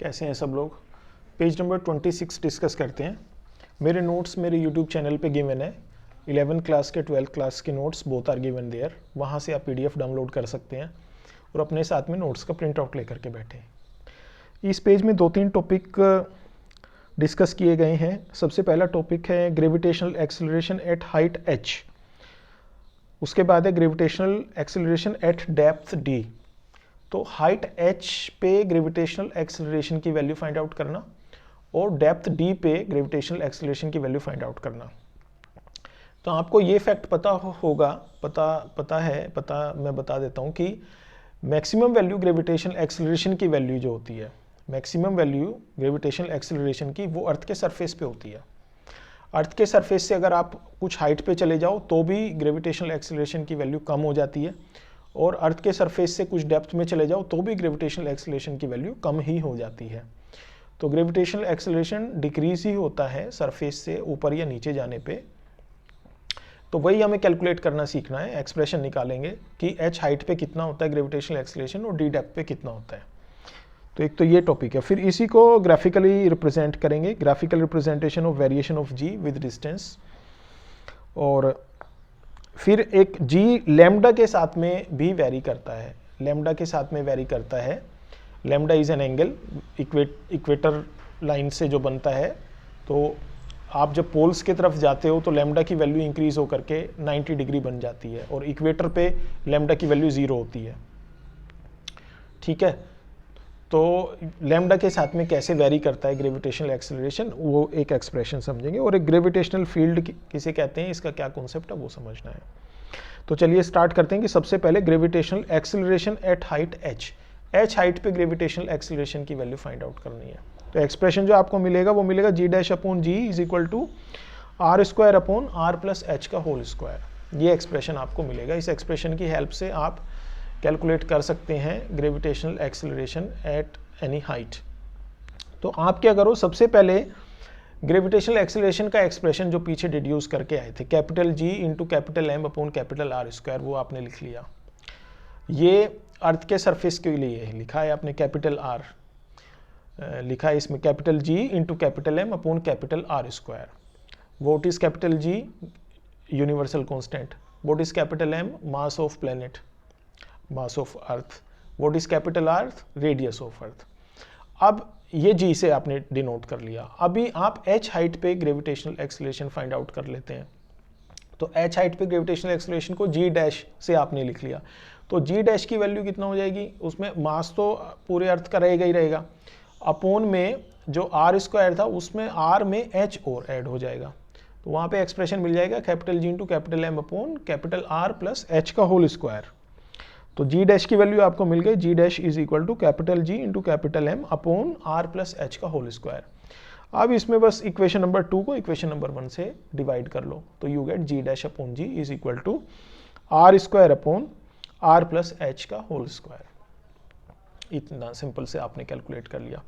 कैसे हैं सब लोग। पेज नंबर 26 डिस्कस करते हैं। मेरे नोट्स मेरे यूट्यूब चैनल पे गिवन है। 11th क्लास के 12th क्लास के notes both are given there. वहाँ से आप PDF डाउनलोड कर सकते हैं और अपने साथ में नोट्स का प्रिंट आउट लेकर के बैठें। इस पेज में 2-3 टॉपिक डिस्कस किए गए हैं। सबसे पहला टॉपिक है gravitational acceleration eight height h। उसके बाद है gravitational acceleration at depth d। तो हाइट h पे ग्रेविटेशनल एक्सेलरेशन की वैल्यू फाइंड आउट करना और डेप्थ d पे ग्रेविटेशनल एक्सेलरेशन की वैल्यू फाइंड आउट करना। तो आपको ये फैक्ट पता होगा, मैं बता देता हूँ कि मैक्सिमम वैल्यू ग्रेविटेशनल एक्सेलरेशन की वैल्यू जो होती है, मैक्सिमम वैल्यू ग्रेविटेशनल एक्सेलरेशन की, वो अर्थ के सरफेस पे होती है। अर्थ के सरफेस से अगर आप कुछ हाइट पे चले जाओ तो भी ग्रेविटेशनल एक्सेलरेशन की वैल्यू कम हो जाती है, और अर्थ के सरफेस से कुछ डेप्थ में चले जाओ तो भी ग्रेविटेशनल एक्सेलरेशन की वैल्यू कम ही हो जाती है। तो ग्रेविटेशनल एक्सेलरेशन डिक्रीज ही होता है सरफेस से ऊपर या नीचे जाने पे। तो वही हमें कैलकुलेट करना सीखना है। एक्सप्रेशन निकालेंगे कि h हाइट पे कितना होता है ग्रेविटेशनल एक्सेलरेशन और d डेप्थ पे कितना होता है। तो एक तो ये टॉपिक है। फिर इसी को ग्राफिकली रिप्रेजेंट करेंगे, graphical representation of variation of g with distance. और फिर एक g लैम्डा के साथ में भी वेरी करता है, लैम्डा के साथ में वेरी करता है। Lambda is an angle equator line से जो बनता है। तो आप जब पोल्स की तरफ जाते हो तो लैम्डा की वैल्यू इंक्रीज होकर के 90 डिग्री बन जाती है, और इक्वेटर पे लैम्डा की वैल्यू 0 होती है। ठीक है, तो लैम्डा के साथ में कैसे वेरी करता है ग्रेविटेशनल एक्सेलरेशन, वो एक एक्सप्रेशन समझेंगे। और एक ग्रेविटेशनल फील्ड किसे कहते हैं, इसका क्या कॉन्सेप्ट है वो समझना है। तो चलिए स्टार्ट करते हैं कि सबसे पहले gravitational acceleration eight height h height पे ग्रेविटेशनल एक्सेलरेशन की वैल्यू फाइंड आउट करनी है। तो एक्सप्रेशन जो आपको मिलेगा वो मिलेगा g dash upon g is equal to r square upon r plus h का होल स्क्वायर। ये एक्सप्रेशन आपको मिलेगा। इस एक्सप्रेशन की हेल्प से आप कैलकुलेट कर सकते हैं gravitational acceleration at any height. तो आप क्या करो, सबसे पहले ग्रेविटेशनल एक्सेलरेशन का एक्सप्रेशन जो पीछे डिड्यूस करके आए थे, capital G into capital M upon capital R square, वो आपने लिख लिया। ये अर्थ के सरफेस के लिए लिखा है आपने, कैपिटल R लिखा है इसमें, capital G into capital M upon capital R square. What is capital G? Universal constant. What is capital M? Mass of planet, mass of earth. What is capital R? Radius of earth. अब ये G से आपने denote कर लिया। अभी आप h height पे gravitational acceleration find out कर लेते हैं। तो h हाइट पे ग्रेविटेशनल एक्सेलरेशन को g डैश से आपने लिख लिया। तो g डैश की वैल्यू कितना हो जाएगी, उसमें मास तो पूरे अर्थ का रहेगा ही रहेगा, अपोन में जो r स्क्वायर था उसमें r में h और ऐड हो जाएगा। तो वहाँ पे एक्सप्रेशन मिल जाएगा capital G into capital M upon capital R plus h का होल स्क्वायर। तो g डैश की वैल्यू आपको मिल गई, g dash is equal to capital G into capital M upon R plus h का होल स्क्वायर। अब इसमें बस इक्वेशन नंबर 2 को इक्वेशन नंबर 1 से डिवाइड कर लो, तो you get g dash upon g is equal to R square upon R plus h का होल स्क्वायर। इतना सिंपल से आपने कैलकुलेट कर लिया।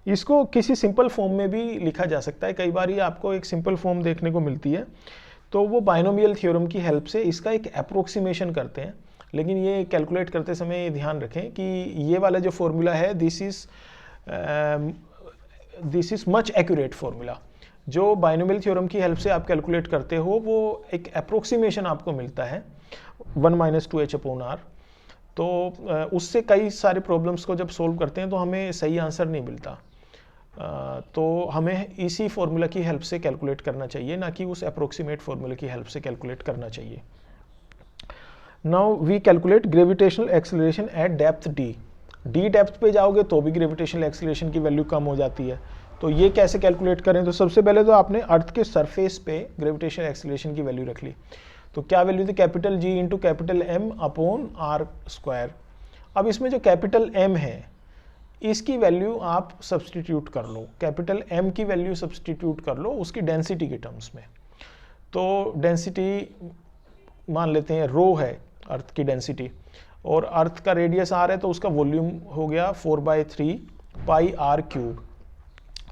इसको किसी सिंपल फॉर्म में भी लिखा जा सकता है। कई बार ये आपको एक सिंपल फॉर्म देखने को मिलती है, तो वो बाइनोमियल थ्योरम की हेल्प से इसका एक अप्रोक्सीमेशन करते हैं। लेकिन ये कैलकुलेट करते समय ये ध्यान रखें कि ये वाला जो फॉर्मूला है this is much accurate formula. जो बाइनोमियल थ्योरम की हेल्प से आप कैलकुलेट करते हो वो एक अप्रोक्सीमेशन आपको मिलता है 1 - 2h अपॉन r। तो उससे कई सारे प्रॉब्लम्स को जब सोल्व करते हैं तो हमें सही आंसर नहीं मिलता। तो हमें इसी फॉर्मूला की हेल्प से कैलकुलेट करना चाहिए, ना कि उस अप्रोक्सीमेट फॉर्मूला की हेल्प से कैलकुलेट करना चाहिए। Now we calculate gravitational acceleration at depth d। d depth पे जाओगे तो भी ग्रेविटेशनल एक्सेलरेशन की वैल्यू कम हो जाती है। तो ये कैसे कैलकुलेट करें? तो सबसे पहले तो आपने अर्थ के सरफेस पे ग्रेविटेशनल एक्सेलरेशन की वैल्यू रख ली। तो क्या वैल्यू थी? Capital G into capital M upon R square. अब इसमें जो कैपिटल M है इसकी वैल्यू आप सब्सटीट्यूट कर लो, कैपिटल M की वैल्यू सब्सटीट्यूट कर लो उसकी डेंसिटी के टर्म्स में। तो डेंसिटी मान लेते हैं रो है अर्थ की डेंसिटी, और अर्थ का रेडियस r है तो उसका वॉल्यूम हो गया 4/3 पाई r क्यूब।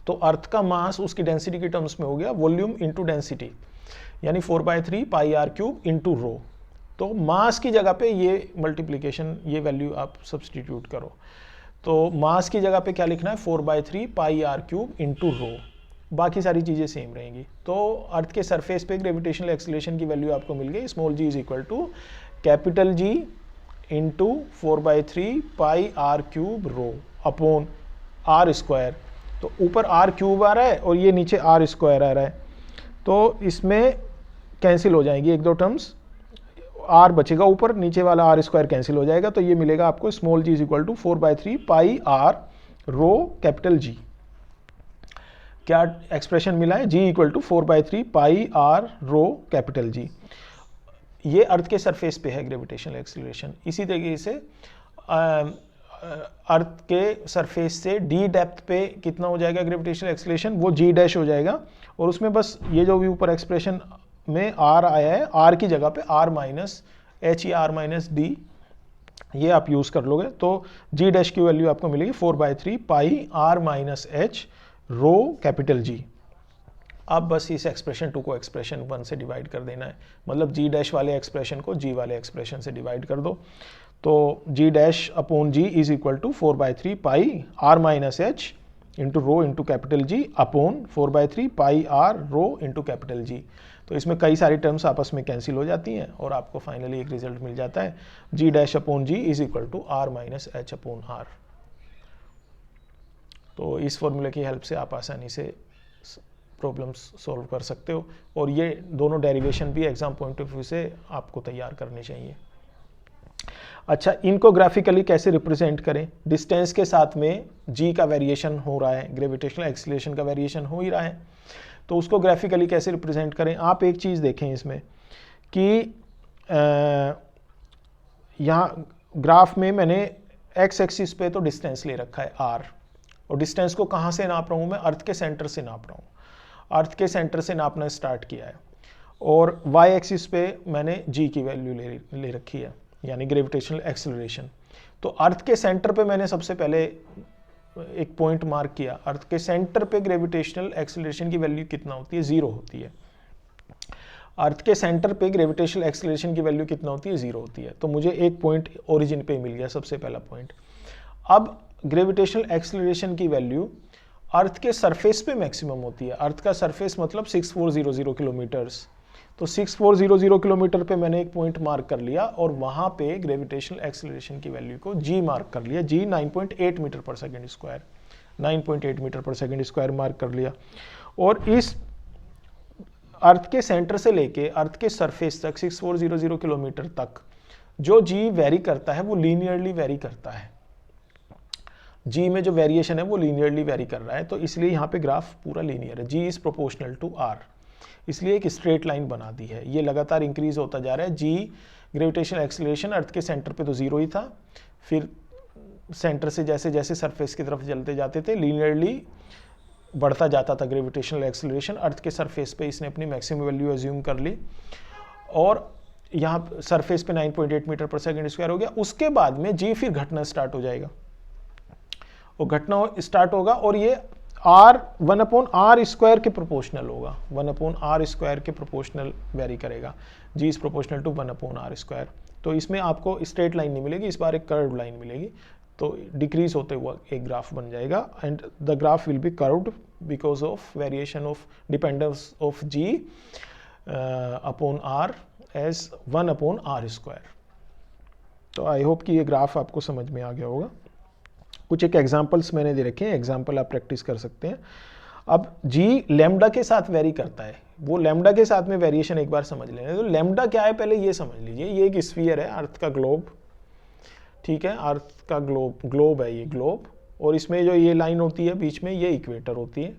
तो अर्थ का मास उसकी डेंसिटी के टर्म्स में हो गया वॉल्यूम इंटू डेंसिटी, यानी 4/3 पाई r क्यूब इंटू रो। तो मास की जगह पे ये मल्टीप्लिकेशन, ये वैल्यू आप सब्सटीट्यूट करो। तो मास की जगह पे क्या लिखना है, 4/3 pi R cube into rho, बाकी सारी चीज़ें सेम रहेंगी। तो अर्थ के सरफेस पे ग्रेविटेशनल एक्सीलरेशन की वैल्यू आपको मिल गई, small G is equal to capital G into 4/3 pi R cube rho upon R square. तो ऊपर आर क्यूब आ रहा है और ये नीचे आर स्क्वायर आ रहा है, तो इसमें कैंसिल हो जाएंगी एक दो टर्म्स, आर बचेगा ऊपर, नीचे वाला आर स्क्वायर कैंसिल हो जाएगा, तो ये मिलेगा आपको small G is equal to 4/3 pi r rho capital G. क्या एक्सप्रेशन मिला है, G equal to 4/3 pi r rho capital G. ये अर्थ के सरफेस पे है ग्रेविटेशनल एक्सीलरेशन। इसी तरीके से अर्थ के सरफेस से डी डेप्थ पे कितना हो जाएगा ग्रेविटेशनल एक्सीलरेशन, वो जी डैश हो जाएगा, और उसमें बस ये जो भी ऊपर एक्सप्रेशन में आर आया है, आर की जगह पे आर माइनस एच या आर माइनस डी ये आप यूज कर लोगे, तो जी डैश की वैल्यू आपको मिलेगी 4/3 pi r minus h rho capital G. अब बस इस एक्सप्रेशन 2 को एक्सप्रेशन 1 से डिवाइड कर देना है, मतलब जी डैश वाले एक्सप्रेशन को जी वाले एक्सप्रेशन से डिवाइड कर दो, तो G dash upon G is equal to 4/3 pi r minus h into rho into capital G upon 4/3 pi r rho into capital G. तो इसमें कई सारी टर्म्स आपस में कैंसिल हो जाती हैं और आपको फाइनली एक रिजल्ट मिल जाता है, G dash upon G is equal to r minus h upon r. तो इस फॉर्मूले की हेल्प से आप आसानी से प्रॉब्लम्स सॉल्व कर सकते हो, और ये दोनों डेरिवेशन भी एग्जाम पॉइंट ऑफ व्यू से आपको तैयार करने चाहिए। अच्छा, इनको ग्राफिकली कैसे रिप्रेजेंट करें, डिस्टेंस के साथ में जी का वेरिएशन हो रहा है, ग्रेविटेशनल एक्सीलरेशन का वेरिएशन हो ही रहा है, तो उसको ग्राफिकली कैसे रिप्रेजेंट करें। आप एक चीज़ देखें इसमें कि यहाँ ग्राफ में मैंने एक्स एक्सिस पे तो डिस्टेंस ले रखा है आर, और डिस्टेंस को कहाँ से नाप रहा हूँ मैं, अर्थ के सेंटर से नाप रहा हूँ, अर्थ के सेंटर से नापना स्टार्ट किया है, और वाई एक्सिस पे मैंने जी की वैल्यू ले रखी है, यानी ग्रेविटेशनल एक्सीलरेशन। तो अर्थ के सेंटर पे मैंने सबसे पहले एक पॉइंट मार्क किया, अर्थ के सेंटर पे ग्रेविटेशनल एक्सीलरेशन की वैल्यू कितना होती है, 0 होती है। अर्थ के सेंटर पे ग्रेविटेशनल एक्सीलरेशन की वैल्यू कितना होती है, 0 होती है। तो मुझे एक पॉइंट ओरिजिन पे मिल गया, सबसे पहला पॉइंट। अब ग्रेविटेशनल एक्सीलरेशन की वैल्यू अर्थ के सरफेस पे मैक्सिमम होती है, अर्थ का सरफेस मतलब 6400 किलोमीटर्स, तो 6400 किलोमीटर पे मैंने एक पॉइंट मार्क कर लिया, और वहां पे ग्रेविटेशनल एक्सीलरेशन की वैल्यू को जी मार्क कर लिया, जी 9.8 मीटर पर सेकेंड स्क्वायर, 9.8 मीटर पर सेकेंड स्क्वायर मार्क कर लिया। और इस अर्थ के सेंटर से लेके अर्थ के सरफेस तक 6400 किलोमीटर तक जो जी वेरी करता है वो लीनियरली वेरी करता है, जी में जो वेरिएशन है वो लीनियरली वेरी कर रहा है, तो इसलिए यहाँ पे ग्राफ पूरा लीनियर है, जी इज प्रोपोर्शनल टू आर, इसलिए एक स्ट्रेट लाइन बना दी है, ये लगातार इंक्रीज होता जा रहा है। जी ग्रेविटेशनल एक्सीलरेशन अर्थ के सेंटर पे तो 0 ही था, फिर सेंटर से जैसे जैसे सरफेस की तरफ चलते जाते थे लीनियरली बढ़ता जाता था ग्रेविटेशनल एक्सीलरेशन, अर्थ के सरफेस पे इसने अपनी मैक्सिमम वैल्यू एज्यूम कर ली, और यहाँ सरफेस पे 9.8 मीटर पर सेकेंड स्क्वायर हो गया। उसके बाद में जी फिर घटना स्टार्ट हो जाएगा, और घटना स्टार्ट होगा, और ये आर 1/r स्क्वायर के प्रोपोर्शनल होगा, 1/r स्क्वायर के प्रोपोर्शनल वेरी करेगा, G is proportional to 1/r square. तो इसमें आपको स्ट्रेट लाइन नहीं मिलेगी, इस बार एक कर्व लाइन मिलेगी, तो डिक्रीज होते हुआ एक ग्राफ बन जाएगा, and the graph will be curved because of variation of dependence of G upon R as 1/r square. तो आई होप कि ये ग्राफ आपको समझ में आ गया होगा। कुछ एक एग्जांपल्स मैंने दे रखे हैं, एग्जांपल आप प्रैक्टिस कर सकते हैं। अब जी लैम्डा के साथ वेरी करता है, वो लैम्डा के साथ में वेरिएशन एक बार समझ लेना। तो लैम्डा क्या है पहले ये समझ लीजिए, ये एक स्फीयर है, अर्थ का ग्लोब, ठीक है, अर्थ का ग्लोब है ये ग्लोब, और इसमें जो ये लाइन होती है बीच में ये इक्वेटर होती है,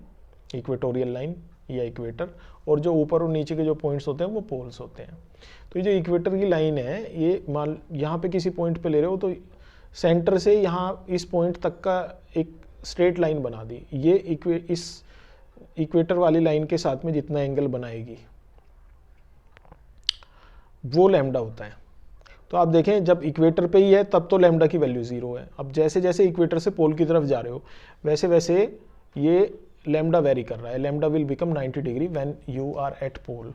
इक्वेटोरियल लाइन या इक्वेटर, और जो ऊपर और नीचे के जो पॉइंट्स होते हैं वो पोल्स होते हैं। तो ये जो इक्वेटर की लाइन है, ये मान यहाँ पे किसी पॉइंट पे ले रहे हो तो सेंटर से यहाँ इस पॉइंट तक का एक स्ट्रेट लाइन बना दी, ये इस इक्वेटर वाली लाइन के साथ में जितना एंगल बनाएगी वो लैम्डा होता है। तो आप देखें जब इक्वेटर पे ही है तब तो लैम्डा की वैल्यू 0 है, अब जैसे जैसे इक्वेटर से पोल की तरफ जा रहे हो वैसे वैसे ये लैम्डा वेरी कर रहा है, lambda will become 90 degree when you are at pole.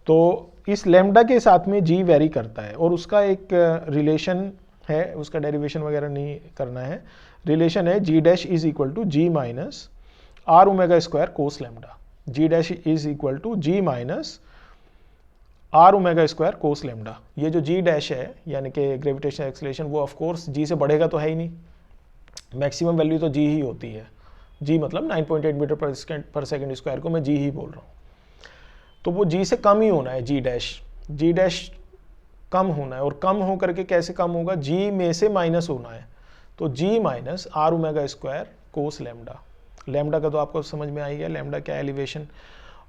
तो इस लैम्डा के साथ में जी वेरी करता है, और उसका एक रिलेशन है, उसका डेरिवेशन वगैरह नहीं करना है। रिलेशन है G dash is equal to G minus r omega square cos lambda. G dash is equal to G minus r omega square cos lambda. ये जो जी डैश है यानी कि ग्रेविटेशनल एक्सीलरेशन, वो ऑफ कोर्स जी से बढ़ेगा तो है ही नहीं, मैक्सिमम वैल्यू तो जी ही होती है। जी मतलब 9.8 मीटर पर सेकंड स्क्वायर को मैं जी ही बोल रहा हूँ, तो वो जी से कम ही होना है। जी डैश कम होना है, और कम हो करके कैसे कम होगा, जी में से माइनस होना है, तो G minus r omega square cos lambda. Lambda का तो आपको समझ में आ ही गया, लैम्डा क्या एलिवेशन,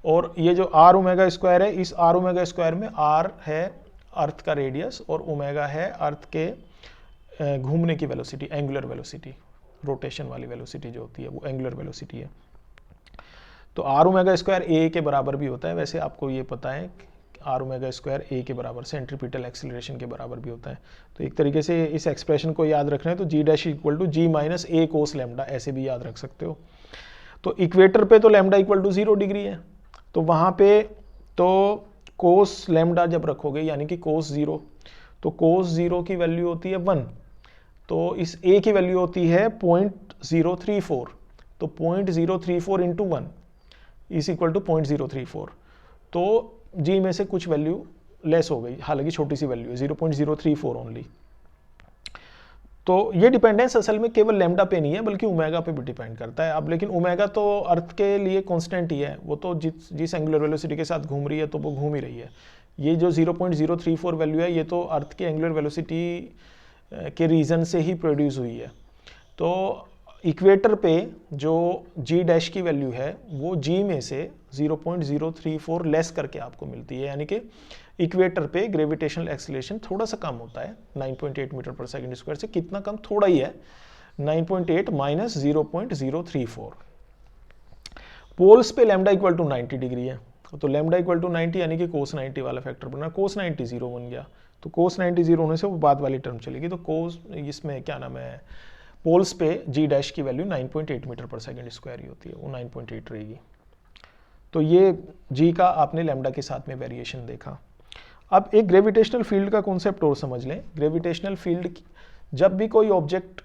और ये जो आर ओमेगा स्क्वायर है, इस आर ओमेगा स्क्वायर में आर है अर्थ का रेडियस और ओमेगा है अर्थ के घूमने की वेलोसिटी, एंगुलर वेलोसिटी, रोटेशन वाली वेलोसिटी जो होती है वो एंगुलर वेलोसिटी है। तो आर ओमेगा स्क्वायर ए के बराबर भी होता है, वैसे आपको ये पता है आर ओमेगा स्क्वायर ए के बराबर, सेंट्रीपिटल एक्सीलरेशन के बराबर भी होता है। तो एक तरीके से इस एक्सप्रेशन को याद रखना है तो G dash equal to G minus a cos lambda, ऐसे भी याद रख सकते हो। तो इक्वेटर पे तो लैम्डा इक्वल टू 0 डिग्री है, तो वहाँ पे तो कोस लैम्डा जब रखोगे यानी कि कोस 0, तो कोस 0 की वैल्यू होती है 1, तो इस a की वैल्यू होती है 0.034, तो 0.034 इंटू 1 इज इक्वल टू 0.034, तो g में से कुछ वैल्यू लेस हो गई, हालांकि छोटी सी वैल्यू है 0.034 ओनली। तो ये डिपेंडेंस असल में केवल लैम्डा पे नहीं है बल्कि ओमेगा पे भी डिपेंड करता है। अब लेकिन ओमेगा तो अर्थ के लिए कांस्टेंट ही है, वो तो जिस एंगुलर वेलोसिटी के साथ घूम रही है तो वो घूम ही रही है। ये जो 0.034 वैल्यू है ये तो अर्थ की एंगुलर वेलोसिटी के रीजन से ही प्रोड्यूस हुई है। तो इक्वेटर पे जो जी डैश की वैल्यू है वो जी में से 0.034 लेस करके आपको मिलती है, यानी कि इक्वेटर पे ग्रेविटेशनल एक्सीलरेशन थोड़ा सा कम होता है 9.8 मीटर पर सेकंड स्क्वायर से। कितना कम, थोड़ा ही है, 9.8 माइनस 0.034। पोल्स पे लैम्डा इक्वल टू 90 डिग्री है, तो लैम्डा इक्वल टू 90 यानी कि कोस 90 वाला फैक्टर बना, कोस 90 0 बन गया, तो कोस 90 0 होने से वो बाद वाली टर्म चलेगी। तो कोस इसमें क्या नाम है, पोल्स पे जी डैश की वैल्यू 9.8 मीटर पर सेकंड स्क्वायर ही होती है, वो 9.8 रहेगी। तो ये जी का आपने लैम्डा के साथ में वेरिएशन देखा। अब एक ग्रेविटेशनल फील्ड का कॉन्सेप्ट और समझ लें। ग्रेविटेशनल फील्ड, जब भी कोई ऑब्जेक्ट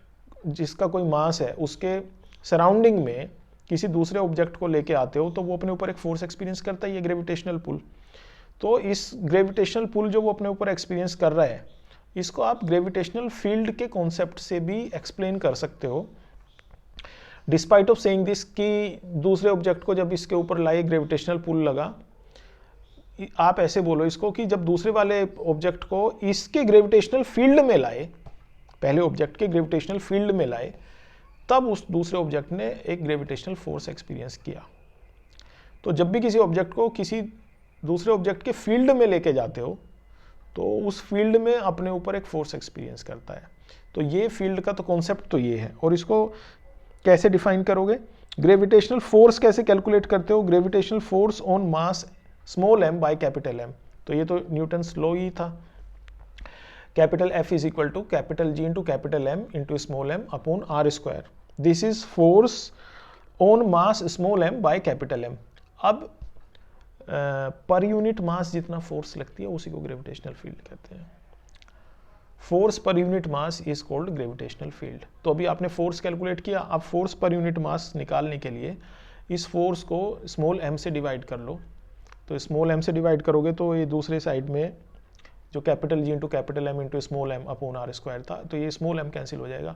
जिसका कोई मास है उसके सराउंडिंग में किसी दूसरे ऑब्जेक्ट को लेके आते हो तो वो अपने ऊपर एक फोर्स एक्सपीरियंस करता है, ये ग्रेविटेशनल पुल। तो इस ग्रेविटेशनल पुल जो वो अपने ऊपर एक्सपीरियंस कर रहा है, इसको आप ग्रेविटेशनल फील्ड के कॉन्सेप्ट से भी एक्सप्लेन कर सकते हो। डिस्पाइट ऑफ सेइंग दिस कि दूसरे ऑब्जेक्ट को जब इसके ऊपर लाए ग्रेविटेशनल पुल लगा, आप ऐसे बोलो इसको कि जब दूसरे वाले ऑब्जेक्ट को इसके ग्रेविटेशनल फील्ड में लाए, पहले ऑब्जेक्ट के ग्रेविटेशनल फील्ड में लाए, तब उस दूसरे ऑब्जेक्ट ने एक ग्रेविटेशनल फोर्स एक्सपीरियंस किया। तो जब भी किसी ऑब्जेक्ट को किसी दूसरे ऑब्जेक्ट के फील्ड में लेके जाते हो तो उस फील्ड में अपने ऊपर एक फोर्स एक्सपीरियंस करता है। तो ये फील्ड का तो कॉन्सेप्ट तो ये है। और इसको कैसे डिफाइन करोगे, ग्रेविटेशनल फोर्स कैसे कैलकुलेट करते हो, gravitational force on mass small m by capital M। तो ये तो न्यूटन्स लॉ ही था, capital F is equal to capital G into capital M into small m upon R square. This is force on mass small m by capital M। अब पर unit मास जितना force लगती है उसी को ग्रेविटेशनल फील्ड कहते हैं। Force per unit mass is called gravitational field. तो अभी आपने फोर्स कैलकुलेट किया, अब फोर्स पर यूनिट मास निकालने के लिए इस फोर्स को स्मॉल m से डिवाइड कर लो। तो स्मॉल m से डिवाइड करोगे तो ये दूसरे साइड में जो capital G into capital M into small m upon R square था, तो ये स्मॉल m कैंसिल हो जाएगा,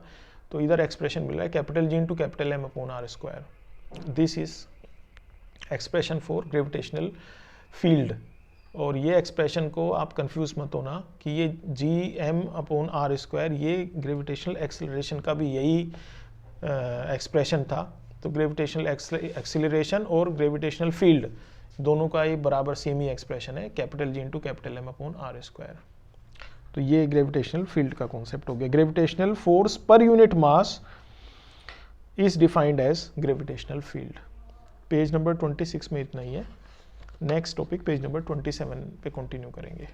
तो इधर एक्सप्रेशन मिल रहा है capital G into capital M upon R square. This is expression for gravitational field. और ये एक्सप्रेशन को आप कंफ्यूज मत होना कि ये Gm अपॉन R स्क्वायर ये ग्रेविटेशनल एक्सीलरेशन का भी यही एक्सप्रेशन था। तो ग्रेविटेशनल एक्सीलरेशन और ग्रेविटेशनल फील्ड दोनों का ये बराबर सेम ही एक्सप्रेशन है, capital G into capital M upon R square. तो ये ग्रेविटेशनल फील्ड का कॉन्सेप्ट हो गया। Gravitational force per unit mass is defined as gravitational field. Page number 26 में इतना ही है। नेक्स्ट टॉपिक पेज नंबर 27 पे कंटिन्यू करेंगे।